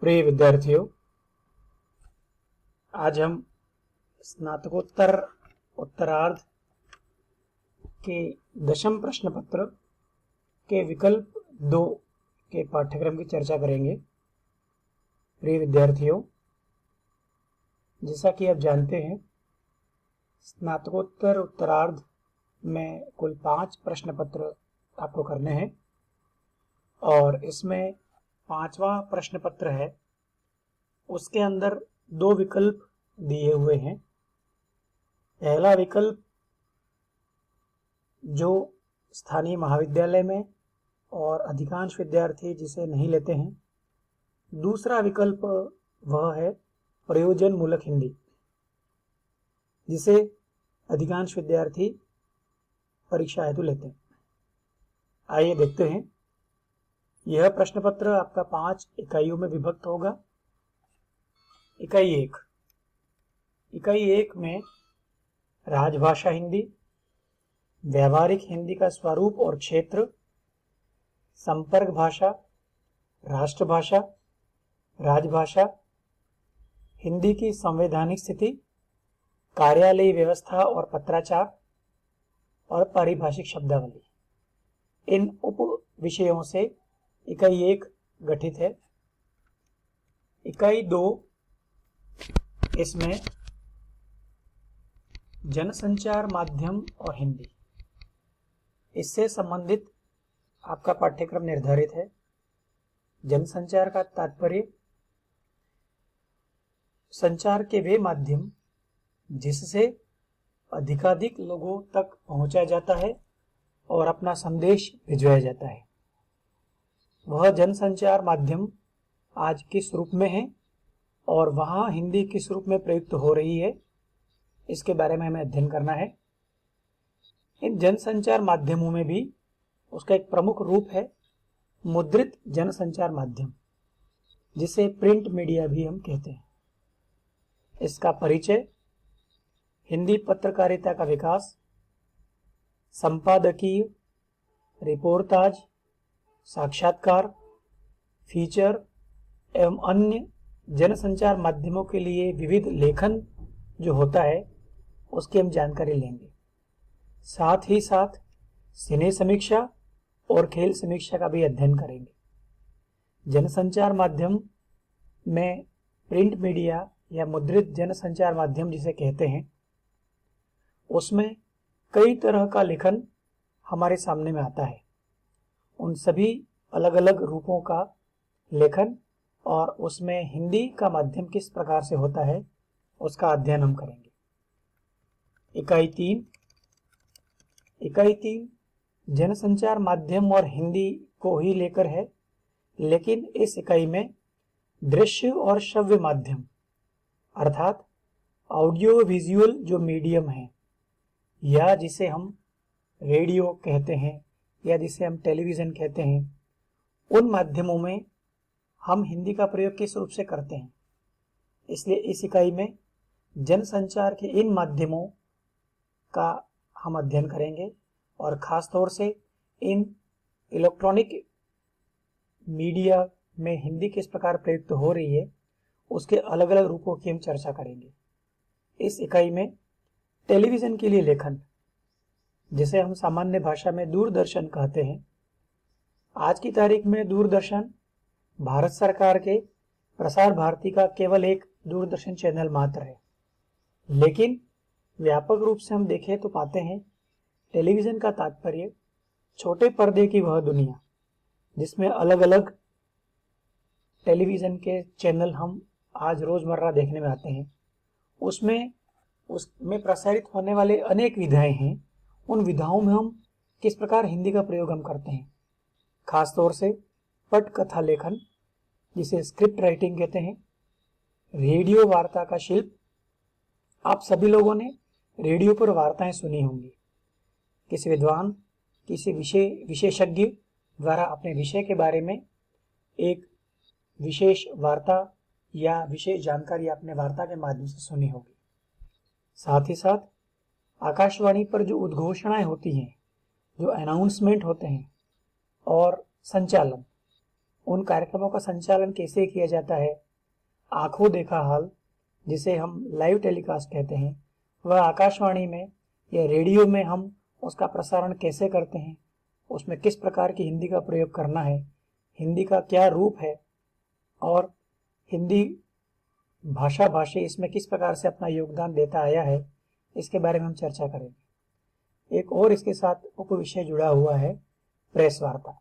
प्रिय विद्यार्थियों, आज हम स्नातकोत्तर उत्तरार्ध के 10वें प्रश्न पत्र के विकल्प 2 के पाठ्यक्रम की चर्चा करेंगे। प्रिय विद्यार्थियों, जैसा कि आप जानते हैं, स्नातकोत्तर उत्तरार्ध में कुल 5 प्रश्न पत्र आपको करने हैं और इसमें 5वां प्रश्न पत्र है। उसके अंदर 2 विकल्प दिए हुए हैं। पहला विकल्प जो स्थानीय महाविद्यालय में और अधिकांश विद्यार्थी जिसे नहीं लेते हैं। दूसरा विकल्प वह है प्रयोजन मूलक हिंदी, जिसे अधिकांश विद्यार्थी परीक्षा हेतु लेते हैं। आइए देखते हैं। यह प्रश्न पत्र आपका 5 इकाइयों में विभक्त होगा। इकाई 1 में राजभाषा हिंदी, व्यावहारिक हिंदी का स्वरूप और क्षेत्र, संपर्क भाषा, राष्ट्रभाषा, राजभाषा, हिंदी की संवैधानिक स्थिति, कार्यालयीय व्यवस्था और पत्राचार और पारिभाषिक शब्दावली। इन उप विषयों से इकाई 1 गठित है। इकाई 2 इसमें जनसंचार माध्यम और हिंदी, इससे संबंधित आपका पाठ्यक्रम निर्धारित है। जनसंचार का तात्पर्य संचार के वे माध्यम जिससे अधिकाधिक लोगों तक पहुंचा जाता है और अपना संदेश भिजवाया जाता है। वह जनसंचार माध्यम आज किस रूप में है और वहाँ हिंदी किस रूप में प्रयुक्त हो रही है, इसके बारे में हमें अध्ययन करना है। इन जनसंचार माध्यमों में भी उसका एक प्रमुख रूप है मुद्रित जनसंचार माध्यम, जिसे प्रिंट मीडिया भी हम कहते हैं। इसका परिचय, हिंदी पत्रकारिता का विकास, संपादकीय, रिपोर्टाज, साक्षात्कार, फीचर एवं अन्य जनसंचार माध्यमों के लिए विविध लेखन जो होता है उसकी हम जानकारी लेंगे। साथ ही साथ सिने समीक्षा और खेल समीक्षा का भी अध्ययन करेंगे। जनसंचार माध्यम में प्रिंट मीडिया या मुद्रित जनसंचार माध्यम जिसे कहते हैं, उसमें कई तरह का लेखन हमारे सामने में आता है। उन सभी अलग अलग रूपों का लेखन और उसमें हिंदी का माध्यम किस प्रकार से होता है उसका अध्ययन हम करेंगे। इकाई 3 जनसंचार माध्यम और हिंदी को ही लेकर है, लेकिन इस इकाई में दृश्य और श्रव्य माध्यम अर्थात ऑडियो विजुअल जो मीडियम है, या जिसे हम रेडियो कहते हैं या जिसे हम टेलीविज़न कहते हैं, उन माध्यमों में हम हिंदी का प्रयोग किस रूप से करते हैं। इसलिए इस इकाई में जनसंचार के इन माध्यमों का हम अध्ययन करेंगे और ख़ास तौर से इन इलेक्ट्रॉनिक मीडिया में हिंदी किस प्रकार प्रयुक्त हो रही है उसके अलग अलग रूपों की हम चर्चा करेंगे। इस इकाई में टेलीविज़न के लिए लेखन, जिसे हम सामान्य भाषा में दूरदर्शन कहते हैं। आज की तारीख में दूरदर्शन भारत सरकार के प्रसार भारती का केवल एक दूरदर्शन चैनल मात्र है, लेकिन व्यापक रूप से हम देखें तो पाते हैं टेलीविज़न का तात्पर्य छोटे पर्दे की वह दुनिया जिसमें अलग अलग टेलीविज़न के चैनल हम आज रोज़मर्रा देखने में आते हैं। उसमें प्रसारित होने वाले अनेक विधाएं हैं। उन विधाओं में हम किस प्रकार हिंदी का प्रयोग हम करते हैं, खास तौर से पटकथा लेखन जिसे स्क्रिप्ट राइटिंग कहते हैं, रेडियो वार्ता का शिल्प। आप सभी लोगों ने रेडियो पर वार्ताएं सुनी होंगी। किसी विद्वान, किसी विशेषज्ञ द्वारा अपने विषय के बारे में एक विशेष वार्ता या विशेष जानकारी आपने वार्ता के माध्यम से सुनी होगी। साथ ही साथ आकाशवाणी पर जो उद्घोषणाएं होती हैं, जो अनाउंसमेंट होते हैं और संचालन, उन कार्यक्रमों का संचालन कैसे किया जाता है, आंखों देखा हाल जिसे हम लाइव टेलीकास्ट कहते हैं, वह आकाशवाणी में या रेडियो में हम उसका प्रसारण कैसे करते हैं, उसमें किस प्रकार की हिंदी का प्रयोग करना है, हिंदी का क्या रूप है और हिंदी भाषी इसमें किस प्रकार से अपना योगदान देता आया है, इसके बारे में हम चर्चा करेंगे। एक और इसके साथ उपविषय जुड़ा हुआ है, प्रेस वार्ता।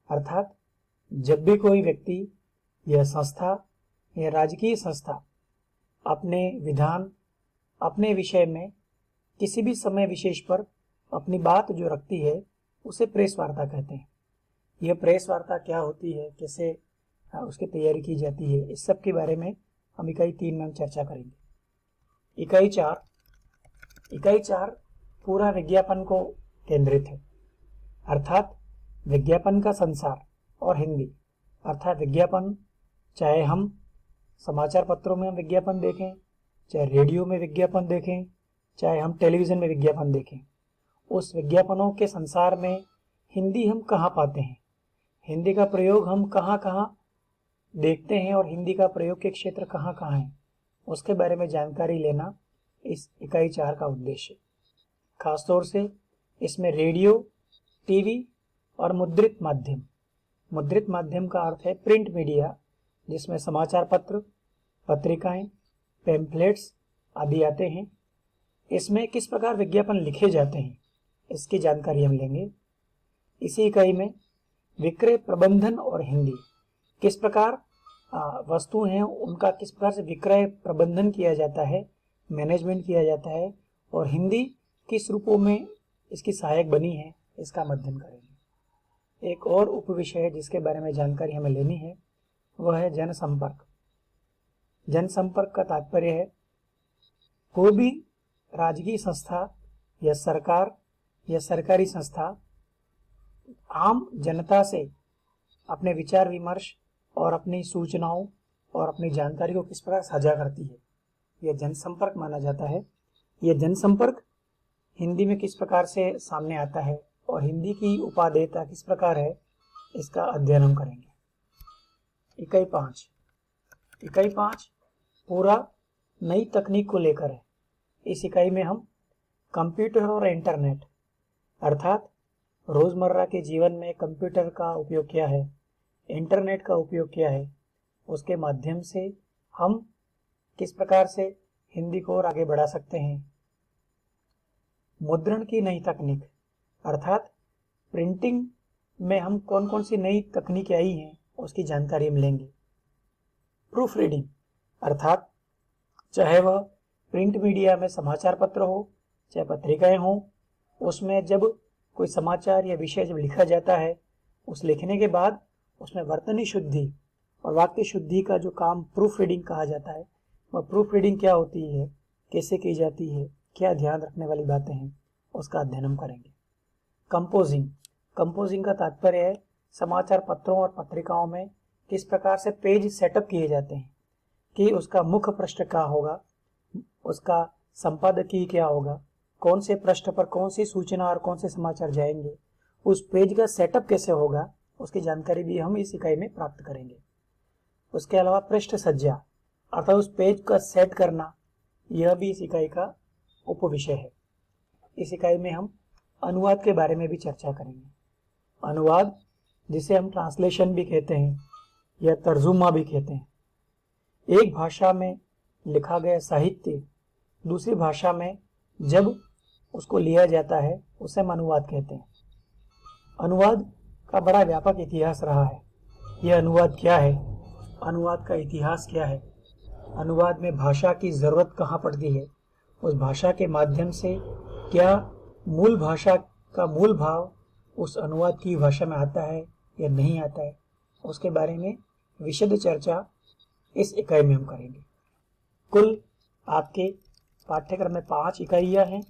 अर्थात जब भी कोई व्यक्ति या संस्था या राजकीय संस्था अपने विधान, अपने विषय में किसी भी समय विशेष पर अपनी बात जो रखती है, उसे प्रेस वार्ता कहते हैं। यह प्रेस वार्ता क्या होती है, कैसे उसकी तैयारी की जाती है, इस सब के बारे में हम इकाई 3 में हम चर्चा करेंगे। इकाई 4 पूरा विज्ञापन को केंद्रित है। अर्थात विज्ञापन का संसार और हिंदी। अर्थात विज्ञापन, चाहे हम समाचार पत्रों में हम विज्ञापन देखें, चाहे रेडियो में विज्ञापन देखें, चाहे हम टेलीविज़न में विज्ञापन देखें, उस विज्ञापनों के संसार में हिंदी हम कहाँ पाते हैं, हिंदी का प्रयोग हम कहाँ कहाँ देखते हैं और हिंदी का प्रयोग के क्षेत्र कहाँ कहाँ हैं, उसके बारे में जानकारी लेना इस इकाई 4 का उद्देश्य है। खासतौर से इसमें रेडियो, टीवी और मुद्रित माध्यम। मुद्रित माध्यम का अर्थ है प्रिंट मीडिया, जिसमें समाचार पत्र, पत्रिकाएं, पैम्फलेट्स आदि आते हैं। इसमें किस प्रकार विज्ञापन लिखे जाते हैं, इसकी जानकारी हम लेंगे। इसी इकाई में विक्रय प्रबंधन और हिंदी, किस प्रकार वस्तु हैं उनका किस प्रकार से विक्रय प्रबंधन किया जाता है, मैनेजमेंट किया जाता है, और हिंदी किस रूपों में इसकी सहायक बनी है, इसका अध्ययन करेंगे। एक और उपविषय है जिसके बारे में जानकारी हमें लेनी है, वह है जनसंपर्क। जनसंपर्क का तात्पर्य है कोई भी राजकीय संस्था या सरकार या सरकारी संस्था आम जनता से अपने विचार विमर्श और अपनी सूचनाओं और अपनी जानकारी को किस प्रकार साझा करती है, यह जनसंपर्क माना जाता है। यह जनसंपर्क हिंदी में किस प्रकार से सामने आता है और हिंदी की उपादेयता किस प्रकार है, इसका अध्ययन हम करेंगे। इकाई 5 पूरा नई तकनीक को लेकर है। इस इकाई में हम कंप्यूटर और इंटरनेट, अर्थात रोज़मर्रा के जीवन में कंप्यूटर का उपयोग क्या है, इंटरनेट का उपयोग क्या है, उसके माध्यम से हम किस प्रकार से हिंदी को और आगे बढ़ा सकते हैं। मुद्रण की नई तकनीक, अर्थात प्रिंटिंग में हम कौन कौन सी नई तकनीकें आई हैं, उसकी जानकारी हम लेंगे। प्रूफ रीडिंग, अर्थात चाहे वह प्रिंट मीडिया में समाचार पत्र हो, चाहे पत्रिकाएं हों, उसमें जब कोई समाचार या विषय जब लिखा जाता है, उस लिखने के बाद उसमें वर्तनी शुद्धि और वाक्य शुद्धि का जो काम प्रूफ रीडिंग कहा जाता है, वह प्रूफ रीडिंग क्या होती है, कैसे की जाती है, क्या ध्यान रखने वाली बातें हैं, उसका अध्ययन हम करेंगे। कंपोजिंग का तात्पर्य है समाचार पत्रों और पत्रिकाओं में किस प्रकार से पेज सेटअप किए जाते हैं, कि उसका मुख्य पृष्ठ क्या होगा, उसका संपादकीय क्या होगा, कौन से पृष्ठ पर कौन सी सूचना और कौन से समाचार जाएंगे, उस पेज का सेटअप कैसे होगा, उसकी जानकारी भी हम इस इकाई में प्राप्त करेंगे। उसके अलावा पृष्ठ सज्जा, अर्थात उस पेज का सेट करना, यह भी इस इकाई का उपविषय है। इस इकाई में हम अनुवाद के बारे में भी चर्चा करेंगे। अनुवाद, जिसे हम ट्रांसलेशन भी कहते हैं या तर्जुमा भी कहते हैं, एक भाषा में लिखा गया साहित्य दूसरी भाषा में जब उसको लिया जाता है, उसे हम अनुवाद कहते हैं। अनुवाद का बड़ा व्यापक इतिहास रहा है। यह अनुवाद क्या है, अनुवाद का इतिहास क्या है, अनुवाद में भाषा की ज़रूरत कहाँ पड़ती है, उस भाषा के माध्यम से क्या मूल भाषा का मूल भाव उस अनुवाद की भाषा में आता है या नहीं आता है, उसके बारे में विशद चर्चा इस इकाई में हम करेंगे। कुल आपके पाठ्यक्रम में 5 इकाइयाँ हैं,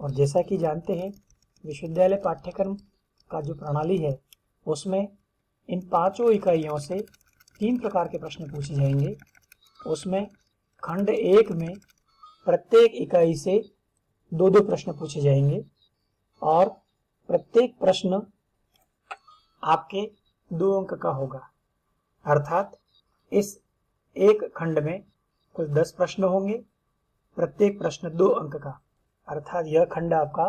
और जैसा कि जानते हैं विश्वविद्यालय पाठ्यक्रम का जो प्रणाली है, उसमें इन 5 इकाइयों से 3 प्रकार के प्रश्न पूछे जाएंगे। उसमें खंड 1 में प्रत्येक इकाई से 2-2 प्रश्न पूछे जाएंगे, और प्रत्येक प्रश्न आपके 2 अंक का होगा। अर्थात इस एक खंड में कुल 10 प्रश्न होंगे, प्रत्येक प्रश्न 2 अंक का, अर्थात यह खंड आपका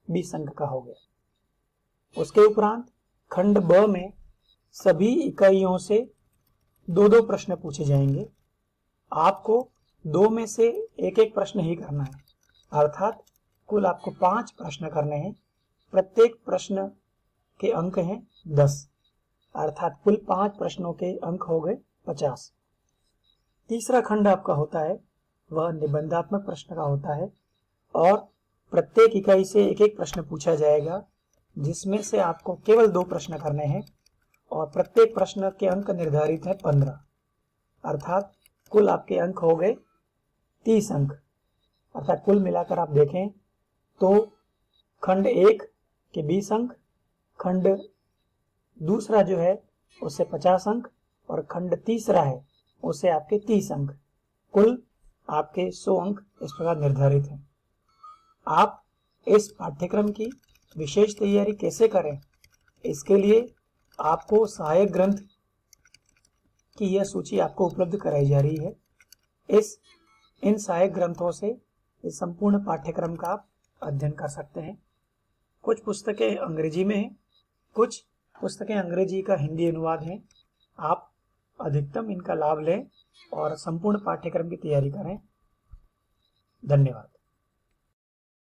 20 अंक का हो गया। उसके उपरांत खंड ब में सभी इकाइयों से 2-2 प्रश्न पूछे जाएंगे। आपको 2 में से एक एक प्रश्न ही करना है, अर्थात कुल आपको 5 प्रश्न करने हैं। प्रत्येक प्रश्न के अंक हैं 10, अर्थात कुल 5 प्रश्नों के अंक हो गए 50। तीसरा खंड आपका होता है वह निबंधात्मक प्रश्न का होता है और प्रत्येक इकाई से एक एक प्रश्न पूछा जाएगा, जिसमें से आपको केवल 2 प्रश्न करने हैं और प्रत्येक प्रश्न के अंक निर्धारित है 15, अर्थात कुल आपके अंक हो गए 30 अंक। अर्थात कुल मिलाकर आप देखें तो खंड 1 के 20 अंक, खंड दूसरा जो है उससे 50 अंक और खंड तीसरा है उससे आपके 30 अंक, कुल आपके 100 अंक इस प्रकार निर्धारित हैं। आप इस पाठ्यक्रम की विशेष तैयारी कैसे करें, इसके लिए आपको सहायक ग्रंथ की यह सूची आपको उपलब्ध कराई जा रही है। इन सहायक ग्रंथों से इस संपूर्ण पाठ्यक्रम का आप अध्ययन कर सकते हैं। कुछ पुस्तकें अंग्रेजी में हैं, कुछ पुस्तकें अंग्रेजी का हिंदी अनुवाद है। आप अधिकतम इनका लाभ लें और संपूर्ण पाठ्यक्रम की तैयारी करें। धन्यवाद।